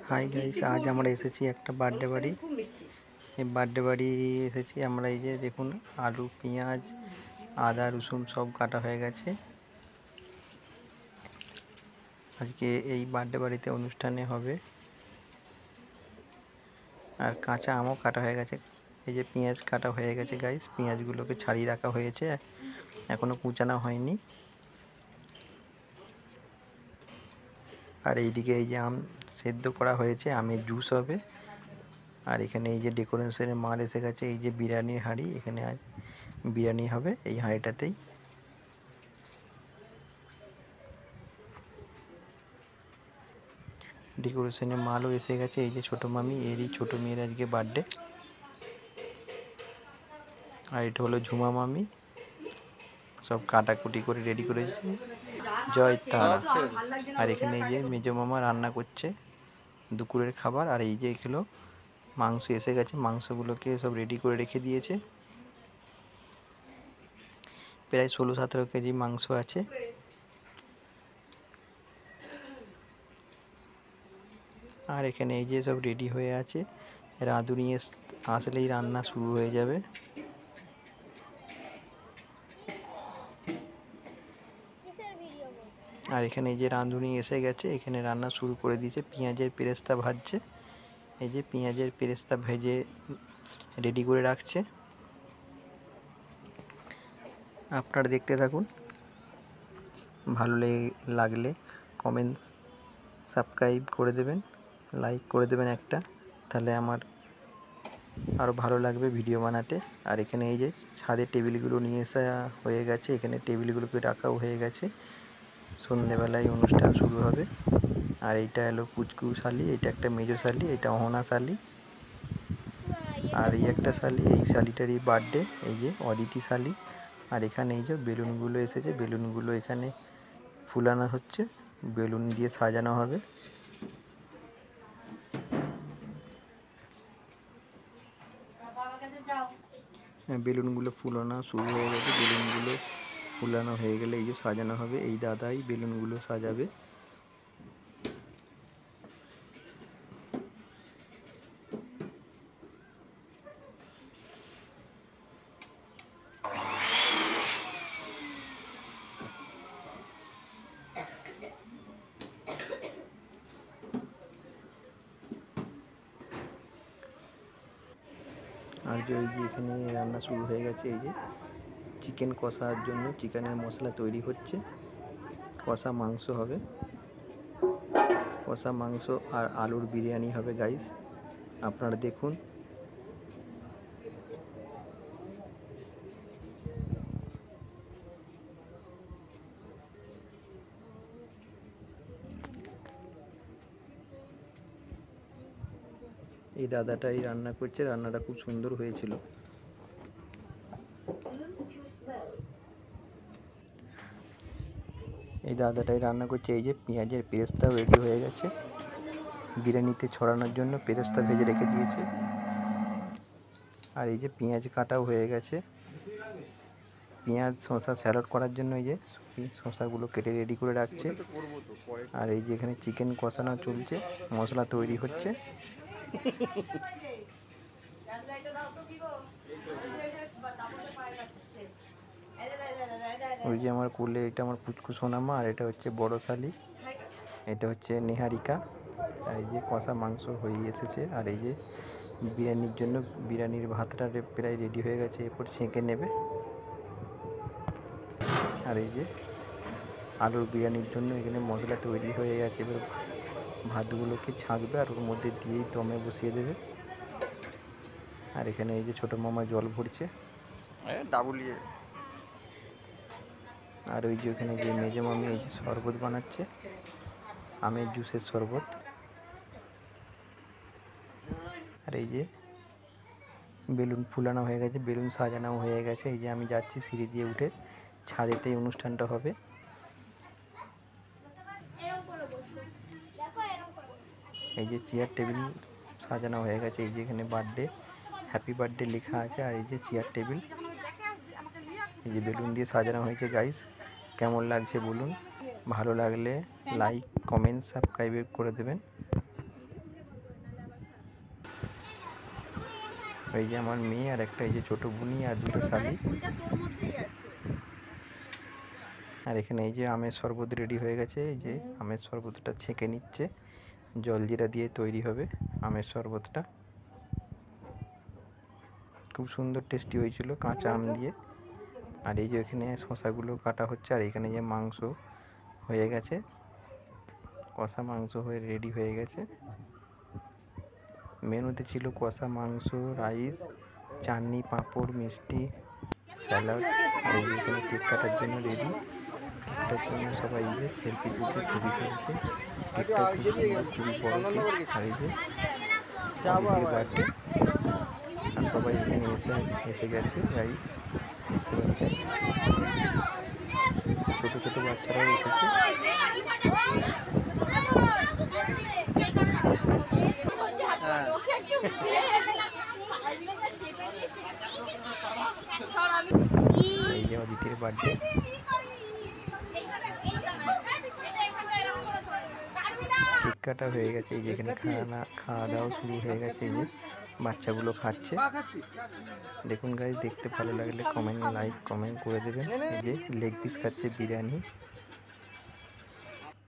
Hi guys, আজ আমরা এসেছি একটা বার্থডে বাড়ি। এই বার্থডে বাড়ি এসেছি আমরা। এই যে দেখুন, আলু, পেঁয়াজ, আদা, রসুন সব কাটা হয়ে গেছে। আজকে এই বার্থডে বাড়িতে অনুষ্ঠানে হবে। আর কাঁচা আমও কাটা হয়ে গেছে। এই যে পেঁয়াজ কাটা হয়ে গেছে গাইস, পেঁয়াজগুলোকে ছাড়িয়ে রাখা হয়েছে, এখনো কুচানো হয়নি। আর এইদিকে এই যে আম সেদ্ধ করা হয়েছে, আমের জুস হবে। আর এখানে এই যে ডেকোরেশনের মাল এসে গেছে। এই যে বিরিয়ানির হাঁড়ি, এখানে বিরিয়ানি হবে এই হাঁড়িটাতেই। ডেকোরেশনের মালও এসে গেছে। এই যে ছোট মামি, এরই ছোট মেয়ের আজকে বার্থডে। আর এটা হলো ঝুমা মামি, সব কাটাকুটি করে রেডি করেছে। জয় তারা। আর এখানে এই যে মেজো মামা রান্না করছে দুপুরের খাবার। আর এই যে এগুলো মাংস এসে গেছে, মাংসগুলোকে সব রেডি করে রেখে দিয়েছে। প্রায় 16-17 কেজি মাংস আছে। আর এখানে এই যে সব রেডি হয়ে আছে, রাঁধুনি আসলেই রান্না শুরু হয়ে যাবে। আর এখানে এই যে রাঁধুনি এসে গেছে, এখানে রান্না শুরু করে দিয়েছে। পেঁয়াজের পেরেস্তা ভাজছে। এই যে পেঁয়াজের পেরেস্তা ভেজে রেডি করে রাখছে। আপনারা দেখতে থাকুন। ভালো লাগলে কমেন্টস, সাবস্ক্রাইব করে দেবেন, লাইক করে দেবেন একটা, তাহলে আমার আরও ভালো লাগবে ভিডিও বানাতে। আর এখানে এই যে ছাদে টেবিলগুলো নিয়ে আসা হয়ে গেছে, এখানে টেবিলগুলোকে রাখাও হয়ে গেছে। সন্ধ্যেবেলায় অনুষ্ঠান শুরু হবে। আর এইটা হলো পুচকু শালি, এটা একটা মেজো শালি, এটা অহনা শালি। আর এই একটা শালি, এই শালিটারই বার্থডে, এই যে অদিতি শালি। আর এখানে এই যে বেলুনগুলো এসেছে, বেলুনগুলো এখানে ফুলানো হচ্ছে, বেলুন দিয়ে সাজানো হবে। বেলুনগুলো ফুলানো শুরু হয়ে গেছে। বেলুনগুলো ফুলানো হয়ে গেলে এই যে সাজানো হবে। এই দাদাই বেলুনগুলো সাজাবে। আর যে এখানে রান্না শুরু হয়ে গেছে। এই যে চিকেন কষার জন্য চিকেনের মশলা তৈরি হচ্ছে। কষা মাংস হবে, কষা মাংস আর আলুর বিরিয়ানি হবে গাইস, আপনারা দেখুন। এই দাদাটাই রান্না করছে, রান্নাটা খুব সুন্দর হয়েছিল। এই দাদাটাই রান্না করছে। এই যে পেঁয়াজের পেরেস্তাও রেডি হয়ে গেছে, বিরিয়ানিতে ছড়ানোর জন্য পেরেস্তা ভেজে রেখে দিয়েছে। আর এই যে পেঁয়াজ কাটাও হয়ে গেছে, পেঁয়াজ শসা স্যালাড করার জন্য এই যে শসাগুলো কেটে রেডি করে রাখছে। আর এই যে এখানে চিকেন কষানো চলছে, মশলা তৈরি হচ্ছে। ওই যে আমার কোলে, এটা আমার পুচকু সোনামা, আর এটা হচ্ছে বড় শালি, এটা হচ্ছে নেহারিকা। আর এই যে কষা মাংস হয়ে এসেছে। আর এই যে বিরিয়ানির জন্য, বিরিয়ানির ভাতটা প্রায় রেডি হয়ে গেছে, এরপর ছেঁকে নেবে। আর এই যে আলুর বিরিয়ানির জন্য এখানে মশলা তৈরি হয়ে গেছে, এবার ভাতগুলোকে ছাঁকবে আর ওর মধ্যে দিয়েই দমে বসিয়ে দেবে। আর এখানে এই যে ছোটো মামা জল ভরছে ডাবুলিয়ে। আর ওই যে ওখানে যে মেজো মামি এই যে শরবত বানাচ্ছে, আমের জুসের শরবত। আর এই যে বেলুন ফুলানো হয়ে গেছে, বেলুন সাজানো হয়ে গেছে। এই যে আমি যাচ্ছি সিঁড়ি দিয়ে উঠে, ছাদেতেই অনুষ্ঠানটা হবে। এই যে চেয়ার টেবিল সাজানো হয়ে গেছে। এই যে এখানে বার্থডে, হ্যাপি বার্থডে লেখা আছে। আর এই যে চেয়ার টেবিল, এই যে বেলুন দিয়ে সাজানো হয়েছে গাইস। কেমন লাগছে বলুন, ভালো লাগলে লাইক, কমেন্ট, সাবস্ক্রাইব করে দেবেন। এই যে আমার মেয়ে আর একটা এই যে ছোট বুনি আর দুটো শালি। আর এখানে এই যে আমের শরবত রেডি হয়ে গেছে। এই যে আমের শরবতটা ছেঁকে নিচ্ছে, জলজিরা দিয়ে তৈরি হবে আমের শরবতটা। খুব সুন্দর টেস্টি হয়েছিল কাঁচা আম দিয়ে। আর এই যে এখানে শসাগুলো কাটা হচ্ছে। আর এখানে যে মাংস হয়ে গেছে, কষা মাংস হয়ে রেডি হয়ে গেছে। মেনুতে ছিল কষা মাংস, রাইস, চাটনি, পাঁপড়, মিষ্টি, স্যালাড। আর এই যে এখানে কেক কাটার জন্য রেডি। কেকটার জন্য সবাই এই যে সেলফি তুলছে, ছবি তুলছে। কেকটা খুব সুন্দর, খুবই বড় কেক। আর এই যে দিদির বার্থডে, আর সবাই এখানে এসে গেছে গাইস, দেখতে পাচ্ছেন ছোট ছোট বাচ্চারাও এসেছে। এই যে অদিতির বার্থডে। কেক কাটা হয়ে গেছে। এই যে এখানে খাওয়া দাওয়া শুরু হয়ে গেছে। এই যে বাচ্চাগুলো খাচ্ছে। দেখুন গাইস, দেখতে ভালো লাগলে কমেন্ট, লাইক, কমেন্ট করে দেবেন। এই যে লেগ পিস খাচ্ছে বিরিয়ানি।